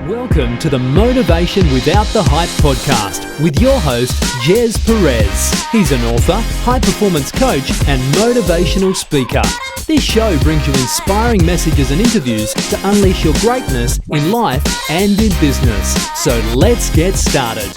Welcome to the Motivation Without the Hype podcast with your host, Gez Perez. He's an author, high-performance coach, and motivational speaker. This show brings you inspiring messages and interviews to unleash your greatness in life and in business. So let's get started.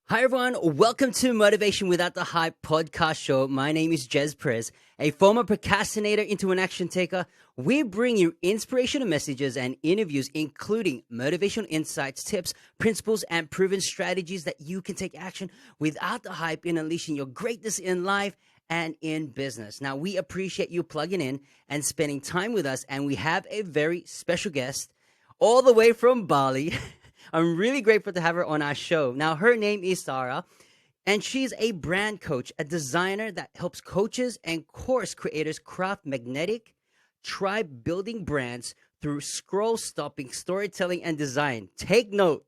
Hi everyone, welcome to Motivation Without the Hype podcast show. My name is Gez Perez, a former procrastinator into an action taker. We bring you inspirational messages and interviews, including motivational insights, tips, principles, and proven strategies that you can take action without the hype in unleashing your greatness in life and in business. Now, we appreciate you plugging in and spending time with us, and we have a very special guest all the way from Bali. I'm really grateful to have her on our show. Now, her name is Sara, and she's a brand coach, a designer that helps coaches and course creators craft magnetic, tribe-building brands through scroll-stopping storytelling and design. Take note,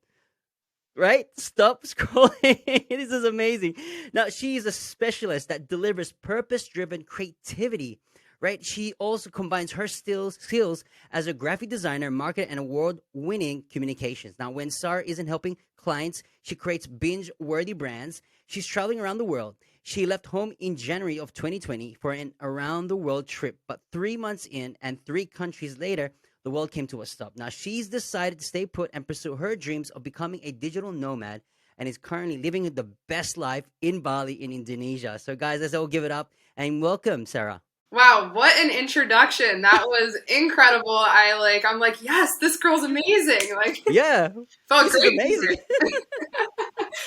right? Stop scrolling. This is amazing. Now, she is a specialist that delivers purpose-driven creativity, right? She also combines her skills as a graphic designer, marketer, and award-winning communications. Now, when Sara isn't helping clients, she creates binge-worthy brands. She's traveling around the world. She left home in January of 2020 for an around-the-world trip, but 3 months in and 3 countries later, the world came to a stop. Now, she's decided to stay put and pursue her dreams of becoming a digital nomad and is currently living the best life in Bali in Indonesia. So, guys, let's all give it up and welcome, Sara. Wow, what an introduction. That was incredible. I'm like, yes, this girl's amazing. Yeah. Felt this great. is amazing.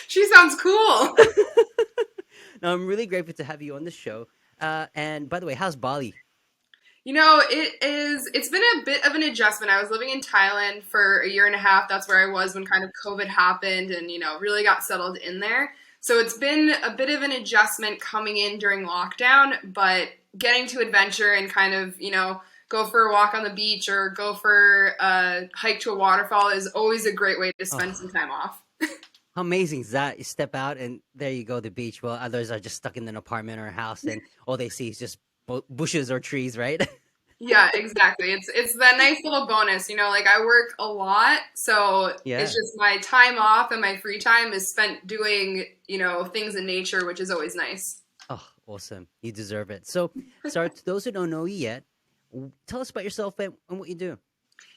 She sounds cool. Now, I'm really grateful to have you on the show. And by the way, how's Bali? You know, it's been a bit of an adjustment. I was living in Thailand for a year and a half. That's where I was when kind of COVID happened and, really got settled in there. So it's been a bit of an adjustment coming in during lockdown, but getting to adventure and kind of, go for a walk on the beach or go for a hike to a waterfall is always a great way to spend some time off. How amazing is that? You step out and there you go, the beach. Well, others are just stuck in an apartment or a house and all they see is just bushes or trees, right? Yeah, exactly. It's that nice little bonus, I work a lot, so Yeah. It's just my time off and my free time is spent doing, things in nature, which is always nice. Oh, awesome. You deserve it. So, Sara, to those who don't know you yet, tell us about yourself and what you do.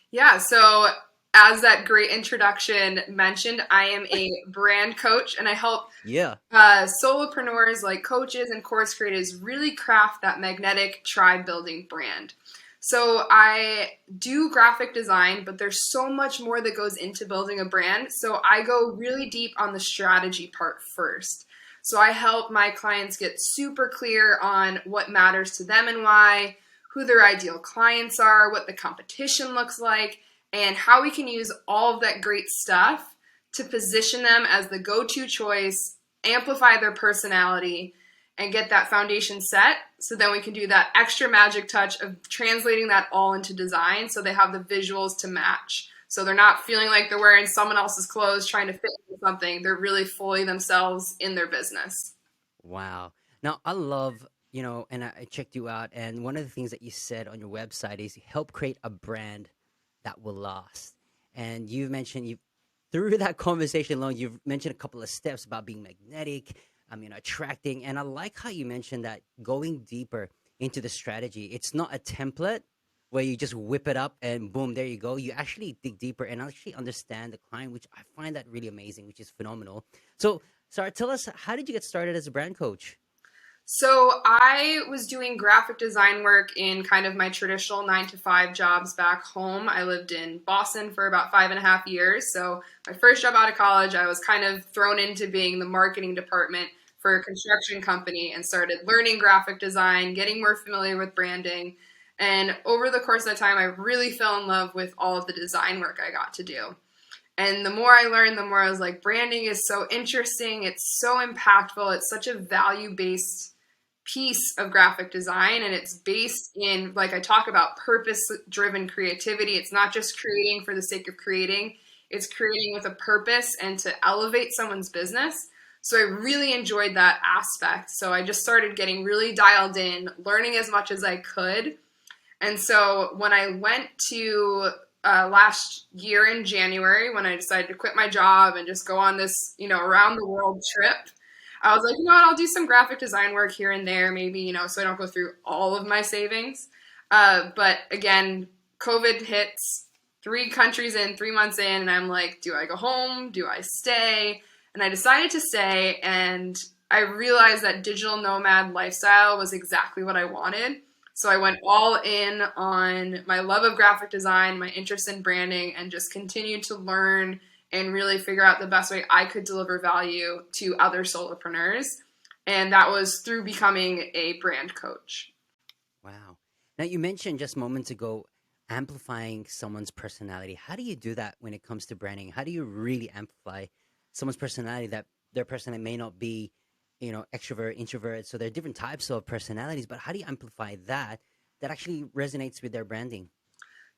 Yeah, so as that great introduction mentioned, I am a brand coach and I help solopreneurs like coaches and course creators really craft that magnetic tribe building brand. So I do graphic design, but there's so much more that goes into building a brand. So I go really deep on the strategy part first. So I help my clients get super clear on what matters to them and why, who their ideal clients are, what the competition looks like, and how we can use all of that great stuff to position them as the go-to choice, amplify their personality, and get that foundation set. So then we can do that extra magic touch of translating that all into design so they have the visuals to match. So they're not feeling like they're wearing someone else's clothes trying to fit into something. They're really fully themselves in their business. Wow. Now, I love, and I checked you out, and one of the things that you said on your website is help create a brand that will last. And you've mentioned, through that conversation alone, you've mentioned a couple of steps about being magnetic, attracting. And I like how you mentioned that going deeper into the strategy. It's not a template where you just whip it up and boom, there you go. You actually dig deeper and actually understand the client, which I find that really amazing, which is phenomenal. So, Sara, tell us, how did you get started as a brand coach? So I was doing graphic design work in kind of my traditional 9-to-5 jobs back home. I lived in Boston for about 5.5 years. So my first job out of college, I was kind of thrown into being the marketing department for a construction company and started learning graphic design, getting more familiar with branding. And over the course of that time, I really fell in love with all of the design work I got to do. And the more I learned, the more I was like, branding is so interesting. It's so impactful. It's such a value-based piece of graphic design. And it's based in, like I talk about, purpose-driven creativity. It's not just creating for the sake of creating. It's creating with a purpose and to elevate someone's business. So I really enjoyed that aspect. So I just started getting really dialed in, learning as much as I could. And so when I went to last year in January, when I decided to quit my job and just go on this, around the world trip, I was like, you know what, I'll do some graphic design work here and there, maybe, so I don't go through all of my savings. But again, COVID hits, 3 countries in, 3 months in, and I'm like, do I go home? Do I stay? And I decided to stay, and I realized that digital nomad lifestyle was exactly what I wanted. So I went all in on my love of graphic design, my interest in branding, and just continued to learn and really figure out the best way I could deliver value to other solopreneurs. And that was through becoming a brand coach. Wow. Now, you mentioned just moments ago amplifying someone's personality. How do you do that when it comes to branding? How do you really amplify someone's personality, that their personality may not be, extrovert, introvert? So there are different types of personalities, but how do you amplify that actually resonates with their branding?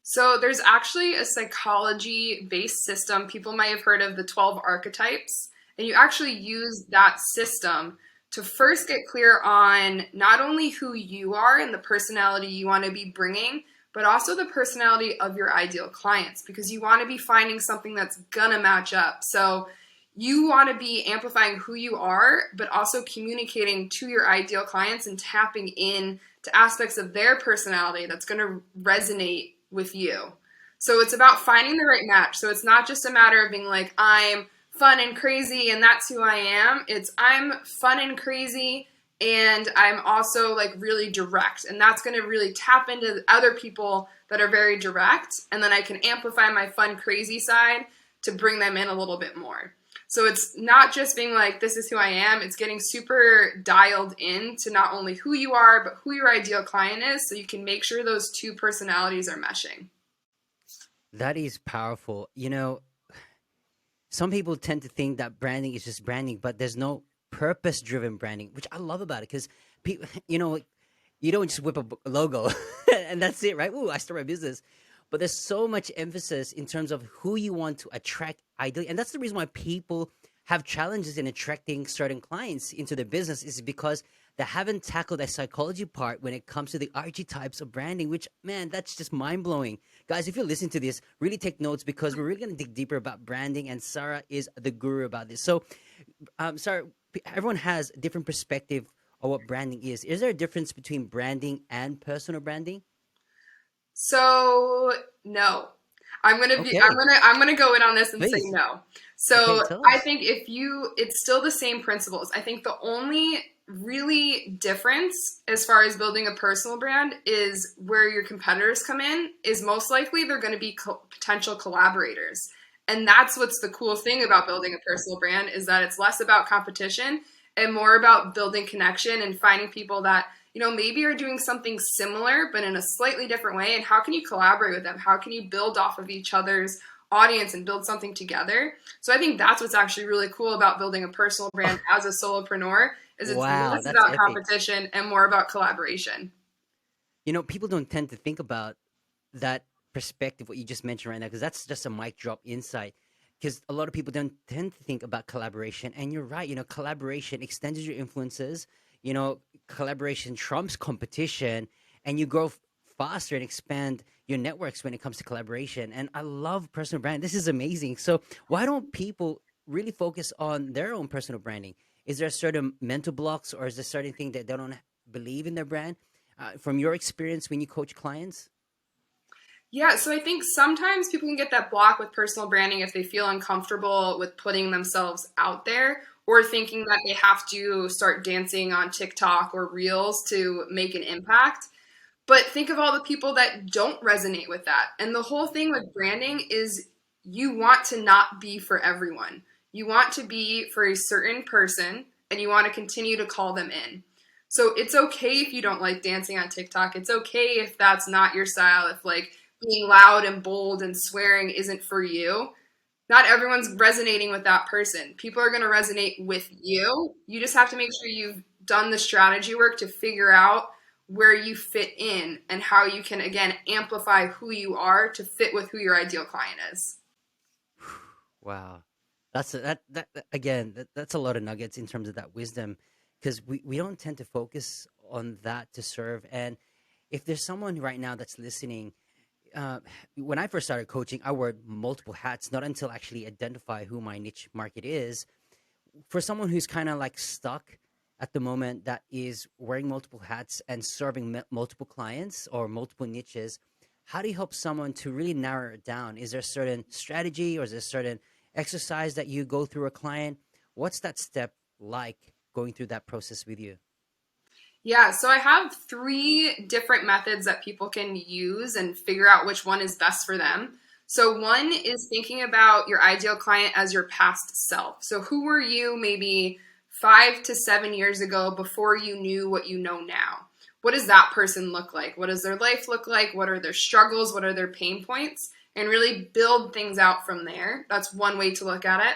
So there's actually a psychology-based system. People might have heard of the 12 archetypes, and you actually use that system to first get clear on not only who you are and the personality you want to be bringing, but also the personality of your ideal clients, because you want to be finding something that's gonna match up. So you want to be amplifying who you are, but also communicating to your ideal clients and tapping in to aspects of their personality that's going to resonate with you. So it's about finding the right match. So it's not just a matter of being like, I'm fun and crazy and that's who I am. It's I'm fun and crazy and I'm also like really direct. And that's going to really tap into other people that are very direct. And then I can amplify my fun, crazy side to bring them in a little bit more. So it's not just being like, this is who I am. It's getting super dialed in to not only who you are, but who your ideal client is, so you can make sure those two personalities are meshing. That is powerful. Some people tend to think that branding is just branding, but there's no purpose-driven branding, which I love about it, because people, you don't just whip a logo and that's it, right? Ooh, I start my business. But there's so much emphasis in terms of who you want to attract ideally. And that's the reason why people have challenges in attracting certain clients into their business, is because they haven't tackled the psychology part when it comes to the archetypes of branding, which, man, that's just mind blowing. Guys, if you're listening to this, really take notes, because we're really going to dig deeper about branding, and Sara is the guru about this. So, Sara, everyone has a different perspective of what branding is. Is there a difference between branding and personal branding? So no. Okay, I'm gonna go in on this and say please. no. Okay, So tell I us. think it's still the same principles. I think the only really difference as far as building a personal brand is where your competitors come in, is most likely they're going to be potential collaborators. And that's what's the cool thing about building a personal brand, is that it's less about competition and more about building connection and finding people that, maybe are doing something similar, but in a slightly different way. And how can you collaborate with them? How can you build off of each other's audience and build something together? So I think that's what's actually really cool about building a personal brand as a solopreneur, is it's Wow, less that's about epic. competition and more about collaboration. People don't tend to think about that perspective, what you just mentioned right now, because that's just a mic drop insight. Because a lot of people don't tend to think about collaboration. And you're right, collaboration extends your influences, collaboration trumps competition, and you grow faster and expand your networks when it comes to collaboration. And I love personal brand. This is amazing. So why don't people really focus on their own personal branding? Is there certain mental blocks, or is there certain thing that they don't believe in their brand? From your experience when you coach clients? Yeah, so I think sometimes people can get that block with personal branding if they feel uncomfortable with putting themselves out there, or thinking that they have to start dancing on TikTok or Reels to make an impact. But think of all the people that don't resonate with that. And the whole thing with branding is you want to not be for everyone. You want to be for a certain person, and you want to continue to call them in. So it's okay if you don't like dancing on TikTok. It's okay if that's not your style, if like being loud and bold and swearing isn't for you. Not everyone's resonating with that person. People are going to resonate with you. You just have to make sure you've done the strategy work to figure out where you fit in and how you can, again, amplify who you are to fit with who your ideal client is. Wow. That's a lot of nuggets in terms of that wisdom, because we don't tend to focus on that to serve. And if there's someone right now that's listening, uh, when I first started coaching, I wore multiple hats, not until I actually identify who my niche market is. For someone who's kind of like stuck at the moment, that is wearing multiple hats and serving multiple clients or multiple niches, how do you help someone to really narrow it down? Is there a certain strategy, or is there a certain exercise that you go through a client? What's that step like, going through that process with you? Yeah, so I have three different methods that people can use and figure out which one is best for them. So, one is thinking about your ideal client as your past self. So, who were you maybe 5 to 7 years ago before you knew what you know now? What does that person look like? What does their life look like? What are their struggles? What are their pain points? And really build things out from there. That's one way to look at it.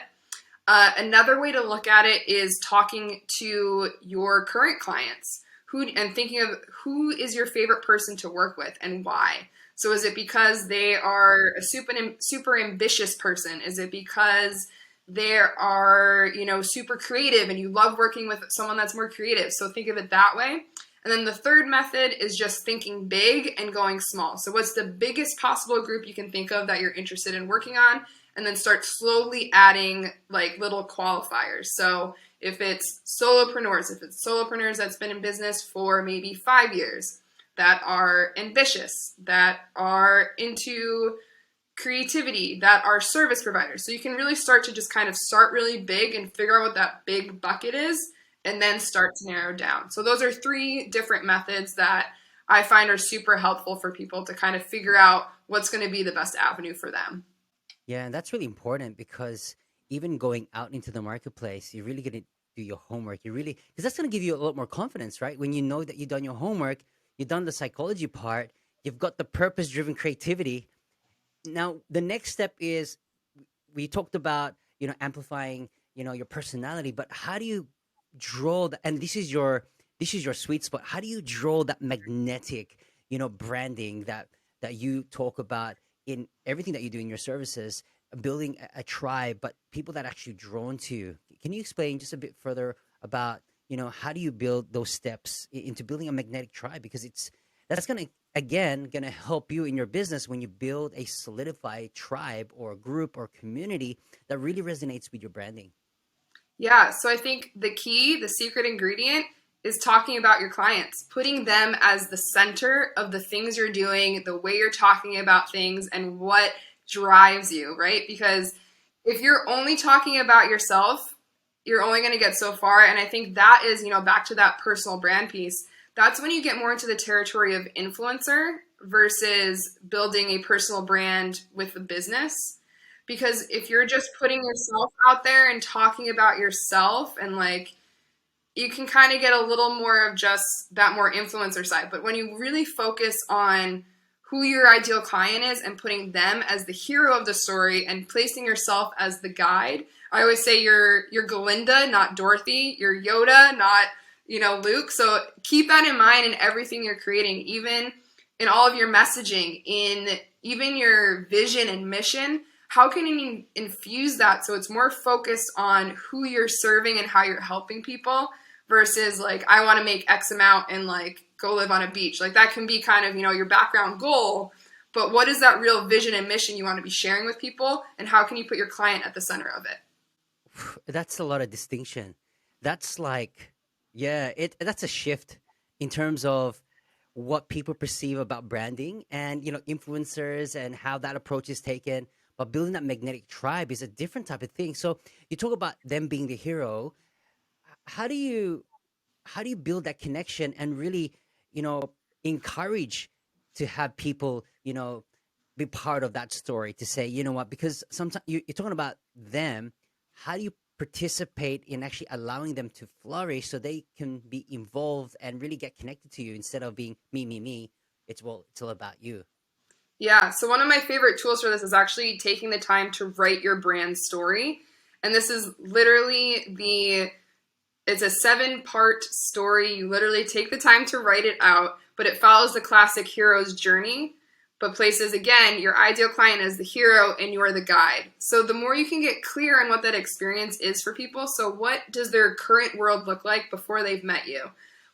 Another way to look at it is talking to your current clients and thinking of who is your favorite person to work with and why. So is it because they are a super ambitious person? Is it because they are, super creative and you love working with someone that's more creative? So think of it that way. And then the third method is just thinking big and going small. So what's the biggest possible group you can think of that you're interested in working on? And then start slowly adding like little qualifiers. So if it's solopreneurs that's been in business for maybe 5 years, that are ambitious, that are into creativity, that are service providers. So you can really start to just kind of start really big and figure out what that big bucket is, and then start to narrow down. So those are three different methods that I find are super helpful for people to kind of figure out what's going to be the best avenue for them. Yeah, and that's really important, because even going out into the marketplace, you're really going to do your homework. Because that's going to give you a lot more confidence, right? When you know that you've done your homework, you've done the psychology part, you've got the purpose driven creativity. Now, the next step is, we talked about, amplifying, your personality, but how do you draw that? And this is your sweet spot. How do you draw that magnetic, branding that you talk about in everything that you do in your services, building a tribe, but people that are actually drawn to you? Can you explain just a bit further about, how do you build those steps into building a magnetic tribe? Because that's gonna help you in your business when you build a solidified tribe or a group or community that really resonates with your branding. Yeah, so I think the secret ingredient is talking about your clients, putting them as the center of the things you're doing, the way you're talking about things, and what drives you, right? Because if you're only talking about yourself, you're only going to get so far. And I think that is, back to that personal brand piece. That's when you get more into the territory of influencer versus building a personal brand with a business. Because if you're just putting yourself out there and talking about yourself, and like, you can kind of get a little more of just that more influencer side. But when you really focus on who your ideal client is and putting them as the hero of the story and placing yourself as the guide, I always say you're Glinda, not Dorothy. You're Yoda, not, Luke. So keep that in mind in everything you're creating, even in all of your messaging, in even your vision and mission. How can you infuse that so it's more focused on who you're serving and how you're helping people versus like, I want to make X amount and like go live on a beach? Like that can be kind of, your background goal, but what is that real vision and mission you want to be sharing with people, and how can you put your client at the center of it? That's a lot of distinction. That's like, yeah, that's a shift in terms of what people perceive about branding and, influencers and how that approach is taken. But building that magnetic tribe is a different type of thing. So you talk about them being the hero. How do you build that connection and really, you know, encourage to have people, be part of that story, to say, you know what, because sometimes you're talking about them. How do you participate in actually allowing them to flourish so they can be involved and really get connected to you instead of being me, me, me? It's all about you. Yeah, so one of my favorite tools for this is actually taking the time to write your brand story. And this is literally it's a 7-part story. You literally take the time to write it out, but it follows the classic hero's journey. but places, again, your ideal client as the hero and you're the guide. So the more you can get clear on what that experience is for people. So what does their current world look like before they've met you?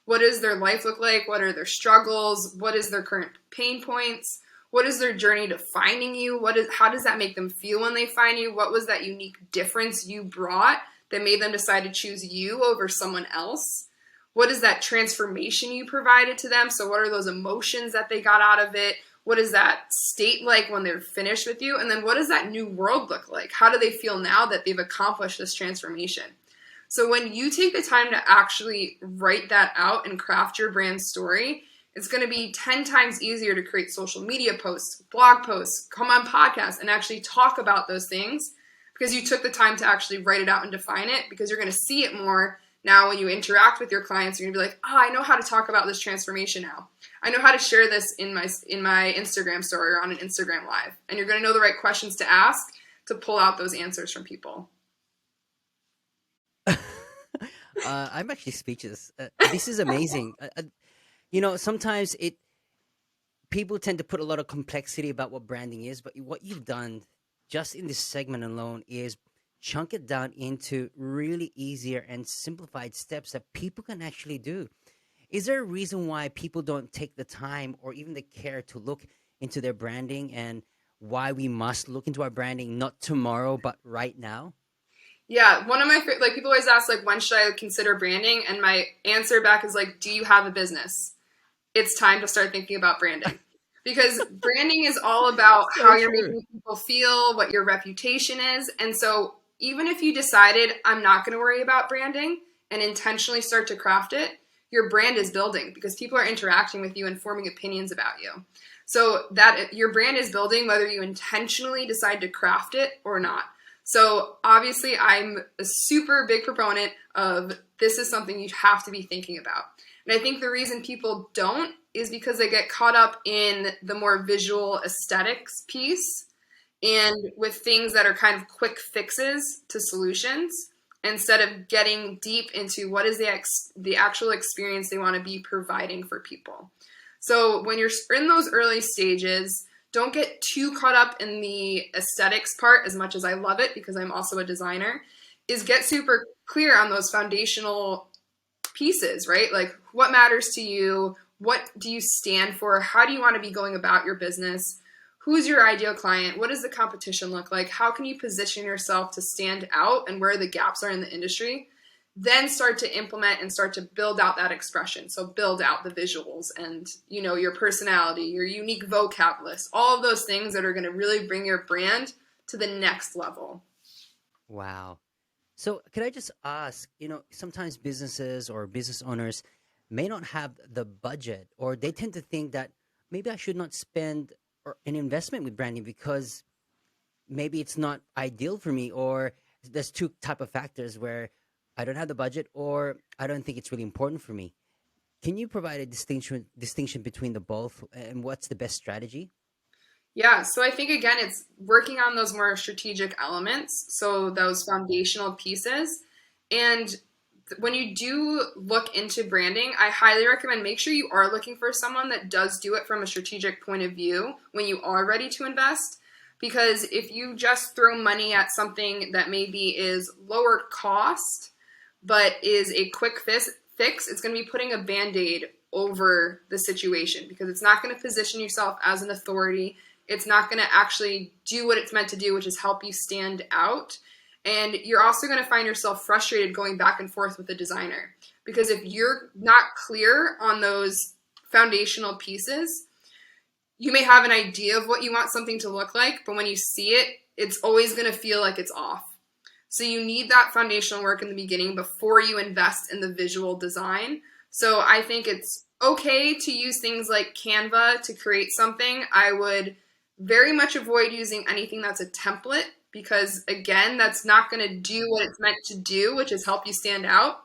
What does their life look like? What are their struggles? What is their current pain points? What is their journey to finding you? How does that make them feel when they find you? What was that unique difference you brought that made them decide to choose you over someone else? What is that transformation you provided to them? So what are those emotions that they got out of it? What is that state like when they're finished with you? And then what does that new world look like? How do they feel now that they've accomplished this transformation? So when you take the time to actually write that out and craft your brand story, it's going to be 10 times easier to create social media posts, blog posts, come on podcasts, and actually talk about those things because you took the time to actually write it out and define it, because you're going to see it more now when you interact with your clients. You're going to be like, I know how to talk about this transformation now. I know how to share this in my Instagram story or on an Instagram live. And you're going to know the right questions to ask to pull out those answers from people. I'm actually speechless. This is amazing. Sometimes people tend to put a lot of complexity about what branding is, but what you've done just in this segment alone is chunk it down into really easier and simplified steps that people can actually do. Is there a reason why people don't take the time or even the care to look into their branding, and why we must look into our branding not tomorrow but right now? Yeah, one of my people always ask, when should I consider branding? And my answer back is do you have a business? It's time to start thinking about branding. Because branding is all about how you're making people feel, what your reputation is. And so even if you decided I'm not going to worry about branding and intentionally start to craft it, your brand is building because people are interacting with you and forming opinions about you. So that your brand is building whether you intentionally decide to craft it or not. So obviously I'm a super big proponent of this is something you have to be thinking about. And I think the reason people don't is because they get caught up in the more visual aesthetics piece and with things that are kind of quick fixes to solutions, instead of getting deep into what is the actual experience they want to be providing for people. So when you're in those early stages, don't get too caught up in the aesthetics part, as much as I love it because I'm also a designer, is get super clear on those foundational pieces, right? Like what matters to you? What do you stand for? How do you want to be going about your business? Who's your ideal client? What does the competition look like? How can you position yourself to stand out and where the gaps are in the industry? Then start to implement and start to build out that expression. So build out the visuals and, your personality, your unique vocab list, all of those things that are going to really bring your brand to the next level. Wow. So could I just ask, sometimes businesses or business owners may not have the budget, or they tend to think that maybe I should not spend an investment with branding because maybe it's not ideal for me, or there's two type of factors where I don't have the budget or I don't think it's really important for me. Can you provide a distinction between the both, and what's the best strategy? Yeah, so I think, again, it's working on those more strategic elements, so those foundational pieces. And when you do look into branding, I highly recommend make sure you are looking for someone that does do it from a strategic point of view when you are ready to invest. Because if you just throw money at something that maybe is lower cost, but is a quick fix, it's going to be putting a Band-Aid over the situation, because it's not going to position yourself as an authority. It's not going to actually do what it's meant to do, which is help you stand out. And you're also going to find yourself frustrated going back and forth with the designer, because if you're not clear on those foundational pieces, you may have an idea of what you want something to look like, but when you see it, it's always going to feel like it's off. So you need that foundational work in the beginning before you invest in the visual design. So I think it's okay to use things like Canva to create something. I would very much avoid using anything that's a template, because again, that's not going to do what it's meant to do, which is help you stand out.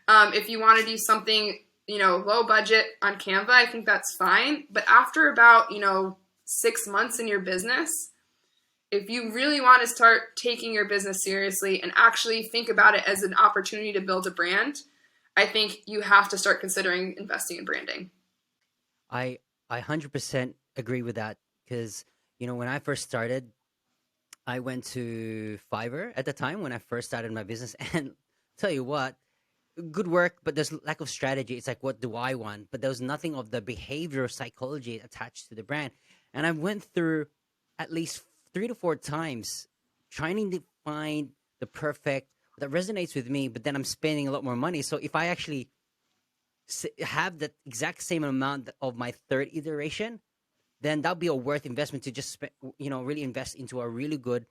If you want to do something, low budget on Canva, I think that's fine. But after about, 6 months in your business, if you really want to start taking your business seriously and actually think about it as an opportunity to build a brand, I think you have to start considering investing in branding. I 100% agree with that. because, when I first started, I went to Fiverr at the time when I first started my business. And tell you what, good work, but there's lack of strategy. It's like, what do I want? But there was nothing of the behavior psychology attached to the brand. And I went through at least 3 to 4 times trying to find the perfect that resonates with me, but then I'm spending a lot more money. So if I actually have the exact same amount of my third iteration, then that'll be a worth investment to just really invest into a really good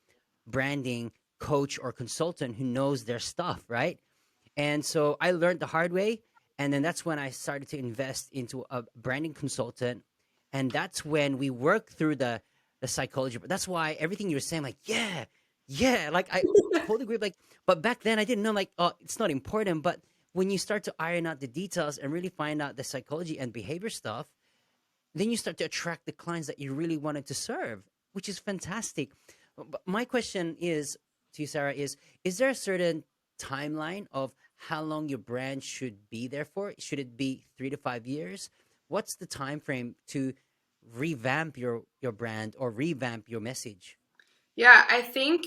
branding coach or consultant who knows their stuff, right? And so I learned the hard way. And then that's when I started to invest into a branding consultant. And that's when we work through the psychology. But that's why everything you're saying, like, yeah, yeah, like I totally agree. Like, but back then I didn't know, like, oh, it's not important. But when you start to iron out the details and really find out the psychology and behavior stuff, then you start to attract the clients that you really wanted to serve, which is fantastic. But my question is to you, Sarah, is there a certain timeline of how long your brand should be there for? Should it be 3 to 5 years? What's the time frame to revamp your brand or revamp your message? Yeah, I think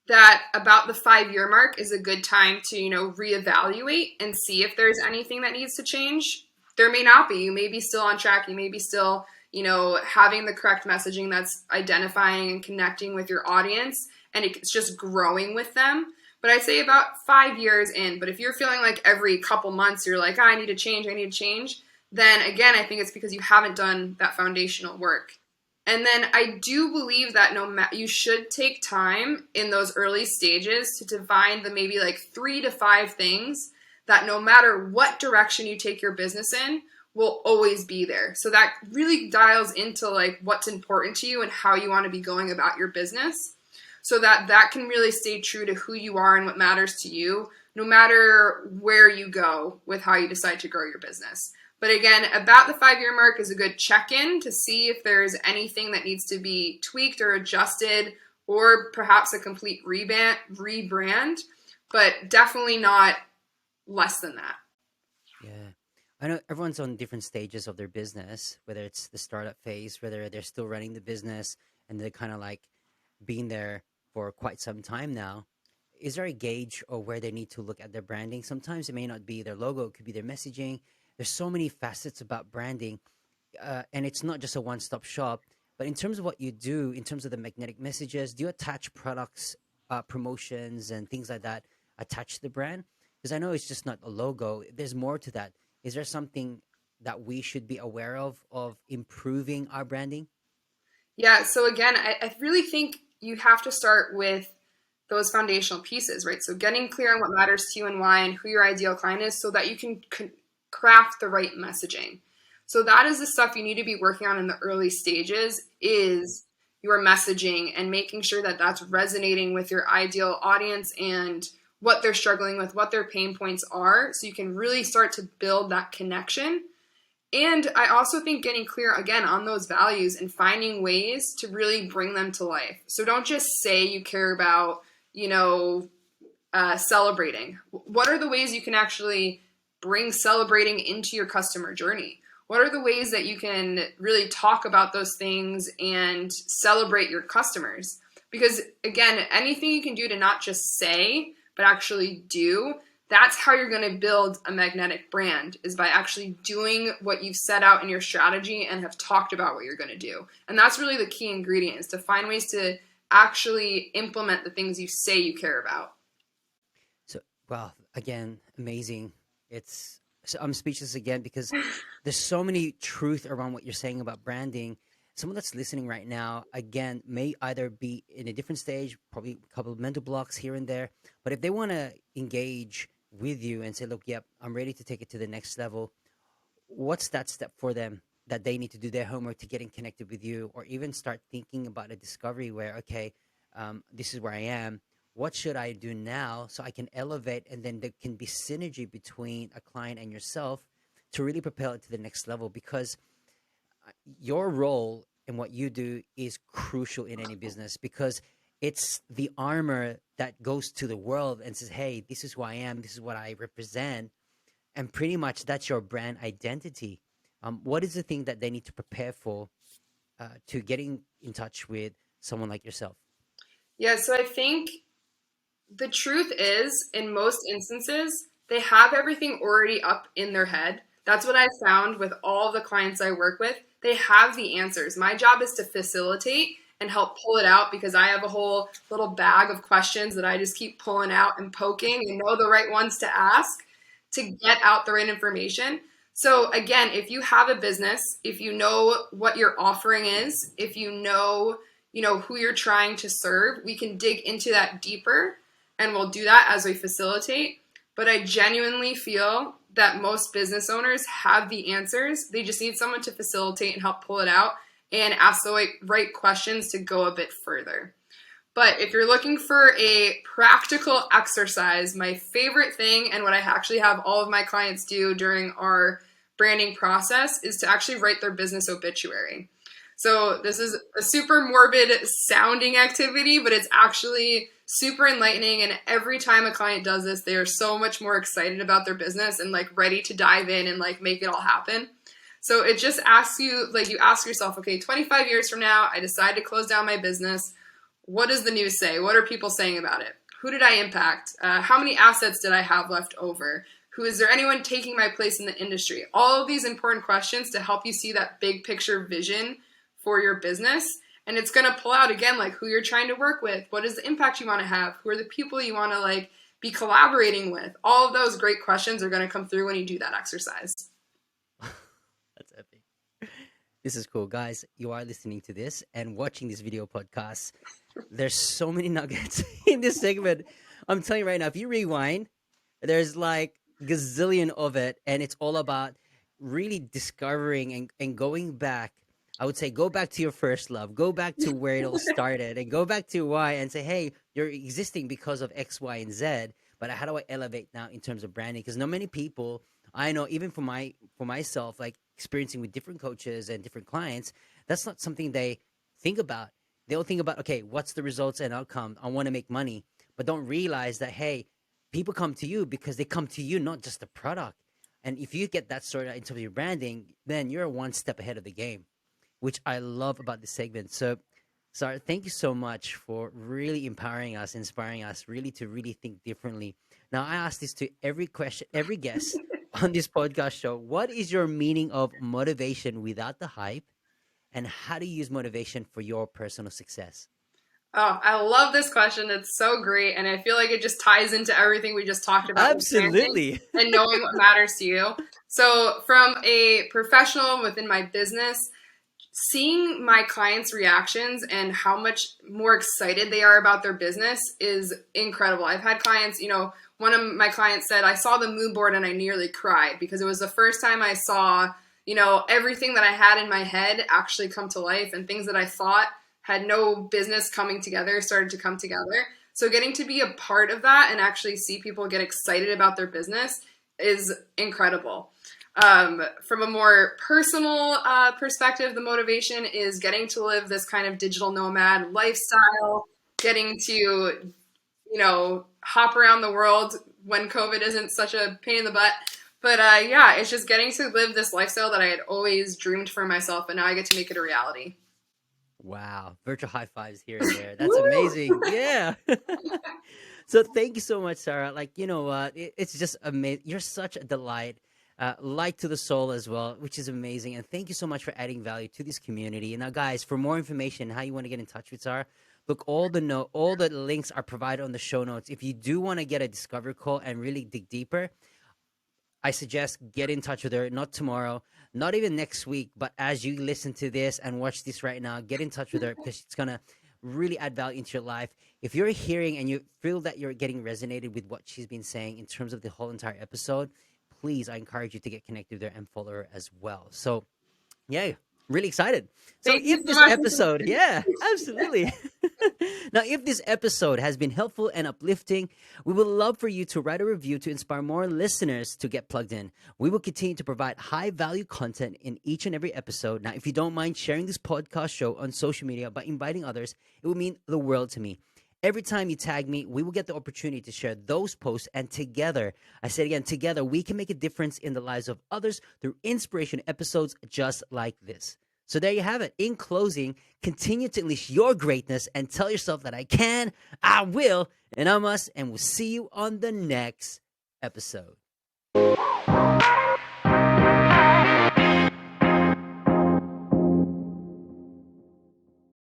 that about the 5 year mark is a good time to, reevaluate and see if there's anything that needs to change. There may not be. You may be still on track. You may be still, having the correct messaging that's identifying and connecting with your audience, and it's just growing with them. But I'd say about 5 years in. But if you're feeling like every couple months you're like, I need to change, then again, I think it's because you haven't done that foundational work. And then I do believe that you should take time in those early stages to define the maybe like 3 to 5 things that no matter what direction you take your business in will always be there. So that really dials into like what's important to you and how you want to be going about your business, so that that can really stay true to who you are and what matters to you, no matter where you go with how you decide to grow your business. But again, about the 5 year mark is a good check-in to see if there's anything that needs to be tweaked or adjusted, or perhaps a complete rebrand, but definitely not less than that. Yeah. I know everyone's on different stages of their business, whether it's the startup phase, whether they're still running the business and they're kind of like being there for quite some time now. Is there a gauge or where they need to look at their branding? Sometimes it may not be their logo, it could be their messaging. There's so many facets about branding, and it's not just a one-stop shop. But in terms of what you do, in terms of the magnetic messages, do you attach products, promotions, and things like that attached to the brand? Because I know it's just not a logo. There's more to that. Is there something that we should be aware of improving our branding? Yeah, so again, I really think you have to start with those foundational pieces, right? So getting clear on what matters to you and why, and who your ideal client is, so that you can craft the right messaging. So that is the stuff you need to be working on in the early stages, is your messaging and making sure that that's resonating with your ideal audience and what they're struggling with, what their pain points are, so you can really start to build that connection. And I also think getting clear again on those values and finding ways to really bring them to life. So don't just say you care about, celebrating. What are the ways you can actually bring celebrating into your customer journey? What are the ways that you can really talk about those things and celebrate your customers? Because again, anything you can do to not just say, but actually do, that's how you're going to build a magnetic brand, is by actually doing what you've set out in your strategy and have talked about what you're going to do. And that's really the key ingredient, is to find ways to actually implement the things you say you care about. So, well, again, amazing. I'm speechless again because there's so many truth around what you're saying about branding. Someone that's listening right now, again, may either be in a different stage, probably a couple of mental blocks here and there. But if they want to engage with you and say, look, yep, I'm ready to take it to the next level, what's that step for them that they need to do their homework to getting connected with you, or even start thinking about a discovery where, okay, this is where I am. What should I do now so I can elevate, and then there can be synergy between a client and yourself to really propel it to the next level? Because your role and what you do is crucial in any business, because it's the armor that goes to the world and says, hey, this is who I am, this is what I represent. And pretty much that's your brand identity. What is the thing that they need to prepare for to getting in touch with someone like yourself? Yeah, so I think the truth is, in most instances, they have everything already up in their head. That's what I found with all the clients I work with. They have the answers. My job is to facilitate and help pull it out because I have a whole little bag of questions that I just keep pulling out and poking and know the right ones to ask to get out the right information. So again, if you have a business, if you know what your offering is, if you know who you're trying to serve, we can dig into that deeper and we'll do that as we facilitate. But I genuinely feel that most business owners have the answers. They just need someone to facilitate and help pull it out and ask the right questions to go a bit further. But if you're looking for a practical exercise, my favorite thing and what I actually have all of my clients do during our branding process is to actually write their business obituary. So this is a super morbid sounding activity, but it's actually super enlightening. And every time a client does this, they are so much more excited about their business and like ready to dive in and like make it all happen. So it just asks you, like you ask yourself, okay, 25 years from now, I decide to close down my business. What does the news say? What are people saying about it? Who did I impact? How many assets did I have left over? Is there anyone taking my place in the industry? All of these important questions to help you see that big picture vision for your business. And it's going to pull out again, like who you're trying to work with. What is the impact you want to have? Who are the people you want to like be collaborating with? All of those great questions are going to come through when you do that exercise. That's epic. This is cool. Guys, you are listening to this and watching this video podcast. There's so many nuggets in this segment. I'm telling you right now, if you rewind, there's like gazillion of it. And it's all about really discovering and going back. I would say go back to your first love, go back to where it all started and go back to why and say, hey, you're existing because of X, Y, and Z. But how do I elevate now in terms of branding? Because not many people I know, even for myself, like experiencing with different coaches and different clients, that's not something they think about. They'll think about, okay, what's the results and outcome? I want to make money, but don't realize that, hey, people come to you because they come to you, not just the product. And if you get that sorted out in terms of your branding, then you're one step ahead of the game, which I love about this segment. So, Sara, thank you so much for really empowering us, inspiring us, really to really think differently. Now, I ask this to every guest on this podcast show. What is your meaning of motivation without the hype? And how do you use motivation for your personal success? Oh, I love this question. It's so great. And I feel like it just ties into everything we just talked about with branding Absolutely. and knowing what matters to you. So from a professional within my business, seeing my clients' reactions and how much more excited they are about their business is incredible. I've had clients, one of my clients said, I saw the mood board and I nearly cried because it was the first time I saw, everything that I had in my head actually come to life, and things that I thought had no business coming together started to come together. So getting to be a part of that and actually see people get excited about their business is incredible. From a more personal perspective, the motivation is getting to live this kind of digital nomad lifestyle, getting to, hop around the world when COVID isn't such a pain in the butt. But yeah, it's just getting to live this lifestyle that I had always dreamed for myself, and now I get to make it a reality. Wow. Virtual high fives here and there. That's amazing. Yeah. So thank you so much, Sara. Like, you know what? It's just amazing. You're such a delight. Light to the soul as well, which is amazing. And thank you so much for adding value to this community. And now, guys, for more information, how you want to get in touch with Sara, look, all the links are provided on the show notes. If you do want to get a discovery call and really dig deeper, I suggest get in touch with her, not tomorrow, not even next week, but as you listen to this and watch this right now, get in touch with her because it's going to really add value into your life. If you're hearing and you feel that you're getting resonated with what she's been saying in terms of the whole entire episode, please, I encourage you to get connected with her and follow her as well. So, yeah, really excited. So if this episode, yeah, absolutely. Now, if this episode has been helpful and uplifting, we would love for you to write a review to inspire more listeners to get plugged in. We will continue to provide high value content in each and every episode. Now, if you don't mind sharing this podcast show on social media by inviting others, it would mean the world to me. Every time you tag me, we will get the opportunity to share those posts, and together, I say it again, together, we can make a difference in the lives of others through inspiration episodes just like this. So there you have it. In closing, continue to unleash your greatness and tell yourself that I can, I will, and I must, and we'll see you on the next episode.